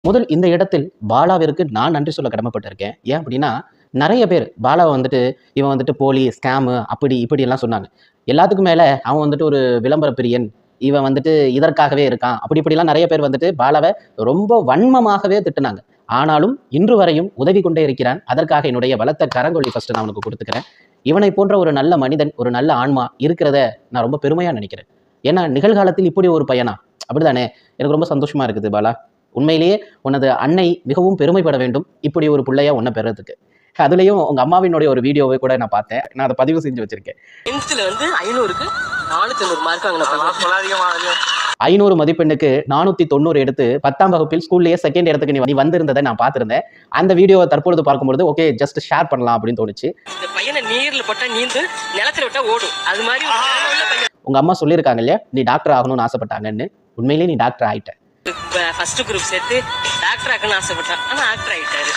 முதல் இந்த இடத்தில் பாலாவிற்கு நான் நன்றி சொல்ல கடமைப்பட்டிருக்கேன். ஏன் அப்படின்னா, நெறைய பேர் பாலாவ வந்துட்டு, இவன் வந்துட்டு போலி, ஸ்கேமு அப்படி இப்படி எல்லாம் சொன்னாங்க. எல்லாத்துக்கும் மேல அவன் வந்துட்டு ஒரு விளம்பர பிரியன். இவன் வந்துட்டு இதற்காகவே இருக்கான். அப்படி இப்படிலாம் நெறைய பேர் வந்துட்டு பாலாவ ரொம்ப வன்மமாகவே திட்டுனாங்க. ஆனாலும் இன்று வரையும் உதவி கொண்டே இருக்கிறான். அதற்காக என்னுடைய பலத்த கரங்கொலி ஃபர்ஸ்ட் நான் அவனுக்கு குடுத்துக்கிறேன். இவனை போன்ற ஒரு நல்ல மனிதன், ஒரு நல்ல ஆன்மா இருக்கிறத நான் ரொம்ப பெருமையா நினைக்கிறேன். ஏன்னா நிகழ்காலத்தில் இப்படி ஒரு பையனா? அப்படிதானே? எனக்கு ரொம்ப சந்தோஷமா இருக்குது பாலா. உண்மையிலேயே உனது அன்னை மிகவும் பெருமைப்பட வேண்டும். இப்படி ஒரு புள்ளையா உன்ன பெறதுக்கு. அதுலயும் உங்க அம்மாவினுடைய ஒரு வீடியோவை கூட நான் பார்த்தேன். நான் அத பதிவு செஞ்சு வச்சிருக்கேன். 10th வந்து 500க்கு 490 மார்க் வாங்கினேன். 500 மதிப்பெண்ணுக்கு 490 எடுத்து 10ஆம் வகுப்பில் ஸ்கூல்லயே செகண்ட் இடத்துக்கு நீ வந்திருந்ததை நான் பார்த்திருந்தேன். அந்த வீடியோவை தற்பொழுது பார்க்கும்பொழுது ஓகே ஜஸ்ட் ஷேர் பண்ணலாம் அப்படின்னு தோணுச்சு. இந்த பையனை நீர்ல போட்டா நீந்து, நிலத்துல விட்டா ஓடும். அது மாதிரி உங்க அம்மா சொல்லியிருக்காங்க இல்லையா, நீ டாக்டர் ஆகணும்னு ஆசைப்பட்டாங்கன்னு. உண்மையிலேயே நீ டாக்டர் ஆயிட்ட. ஃபர்ஸ்ட் குரூப் சேர்த்து டாக்டர் ஆகணும்னு ஆசைப்பட்டான். ஆனா ஆக்டர் ஆயிட்டாரு.